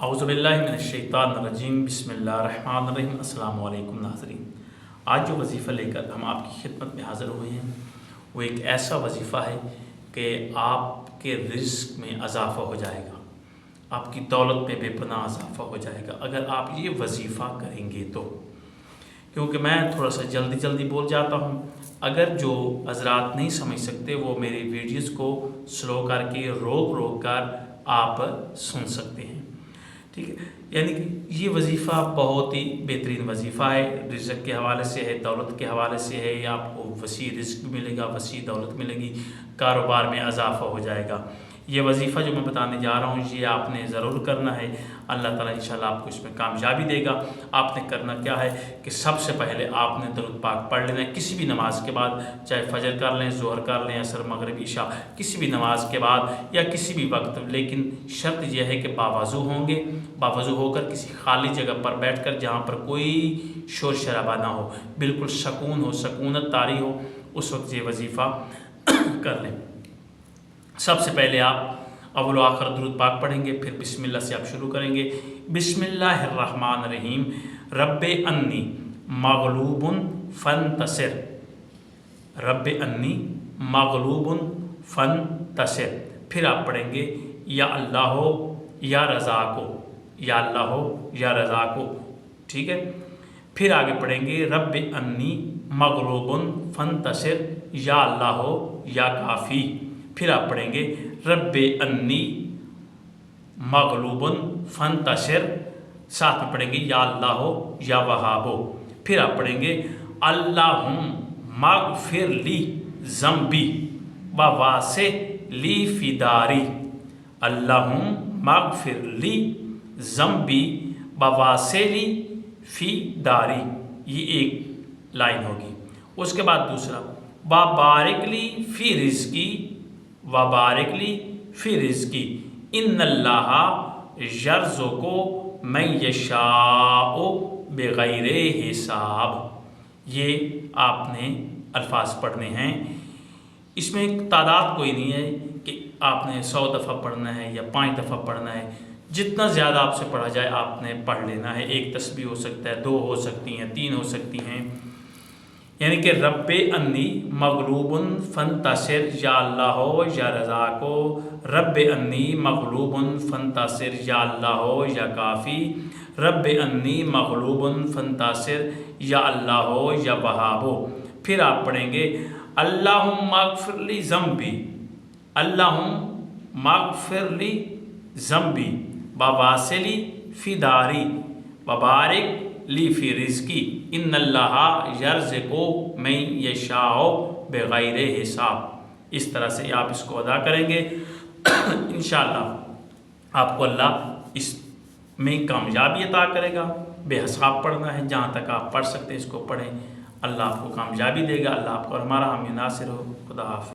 अऊज़ुबिल्लाहिमिनश्शैतानिर्रजीम बिस्मिल्लाहिर्रहमानिर्रहीम। अस्सलाम वालेकुम नाज़रीन। आज जो वजीफ़ा लेकर हम आपकी खिदमत में हाज़िर हुए हैं वो एक ऐसा वजीफ़ा है कि आपके रिज़्क़ में इज़ाफ़ा हो जाएगा, आपकी दौलत में बेपनाह इज़ाफ़ा हो जाएगा अगर आप ये वजीफ़ा करेंगे तो। क्योंकि मैं थोड़ा सा जल्दी बोल जाता हूँ, अगर जो हज़रात नहीं समझ सकते वो मेरी वीडियोज़ को स्लो करके रोक कर आप सुन सकते हैं, ठीक है। यानी कि ये वजीफ़ा बहुत ही बेहतरीन वजीफ़ा है, रिज़्क़ के हवाले से है, दौलत के हवाले से है। या आपको वसी रिज़्क़ मिलेगा, वसी दौलत मिलेगी, कारोबार में इज़ाफ़ा हो जाएगा। ये वजीफ़ा जो मैं बताने जा रहा हूँ ये आपने ज़रूर करना है, अल्लाह ताला इंशाल्लाह आपको इसमें कामयाबी देगा। आपने करना क्या है कि सबसे पहले आपने दरूद पाक पढ़ लेना है किसी भी नमाज के बाद, चाहे फजर कर लें, ज़ोहर कर लें, असर, मगरिब, इशा, किसी भी नमाज के बाद या किसी भी वक्त। लेकिन शर्त यह है कि बावज़ू होंगे, बावज़ू होकर किसी खाली जगह पर बैठकर जहाँ पर कोई शोर शराबा ना हो, बिल्कुल सकून हो, सकूनत तारी हो, उस वक्त ये वजीफ़ा कर लें। सबसे पहले आप अव्वल आखिर दुरूद पाक पढ़ेंगे, फिर बिस्मिल्लाह से आप शुरू करेंगे। बिस्मिल्लाहिर्रहमानिर्रहीम। रब्बे अन्नी मग़लूबुन फ़ंतसिर, रब्बे अन्नी मग़लूबुन फ़ंतसिर। फिर आप पढ़ेंगे या अल्लाह हो या रज़ाको, या अल्लाह हो या रज़ाको, ठीक है। फिर आगे पढ़ेंगे रब्बे अन्नी मग़लूबुन फ़ंतसिर, या अल्लाह हो या काफ़ी। फिर आप पढ़ेंगे रब्बे अन्नी मग़लूबुन फ़ंतसिर, साथ में पढ़ेंगे या अल्लाह हो या वहाबो। फिर आप पढ़ेंगे अल्लाहुम्मा मग़फ़िर ली ज़म्बी व वासे ली फ़िदारी, अल्लाहुम्मा मग़फ़िर ली ज़म्बी व वासे ली फ़िदारी। ये एक लाइन होगी। उसके बाद दूसरा व बारिक ली फ़ी रिज़्क़ी व बारिक ली फ़ी रिज़्क़ी इन्नल्लाहा यर्ज़ुक़ु मन यशाअ बिग़ैरि हिसाब। ये आपने अल्फाज पढ़ने हैं। इसमें तादाद कोई नहीं है कि आपने 100 दफ़ा पढ़ना है या 5 दफ़ा पढ़ना है। जितना ज़्यादा आपसे पढ़ा जाए आपने पढ़ लेना है। एक तस्बीह हो सकता है, 2 हो सकती हैं, 3 हो सकती हैं। यानी कि रब्बे अन्नी मग़लूबुन फ़ंतसिर, या अल्लाह हो या रज़ाको, रब्बे अन्नी मग़लूबुन फ़ंतसिर, या अल्लाह हो या काफ़ी, रब्बे अन्नी मग़लूबुन फ़ंतसिर, या अल्लाह हो या वहाबो। फिर आप पढ़ेंगे अल्लाहुम्मा मग़फ़िर ली ज़म्बी, अल्लाहुम्मा मग़फ़िर ली ज़म्बी व वासिली फ़िदारी व बारिक ली फ़ी रिज़्क़ी इन्नल्लाहा यर्ज़ुक़ु मन यशाअ बिग़ैरि हिसाब। इस तरह से आप इसको अदा करेंगे इंशाअल्लाह आपको अल्लाह इसमें कामयाबी अता करेगा। बेहिसाब पढ़ना है, जहाँ तक आप पढ़ सकते हैं इसको पढ़ें, अल्लाह आपको कामयाबी देगा। अल्लाह आपको और हमारा हामी नासिर हो। खुदा हाफ़िज़।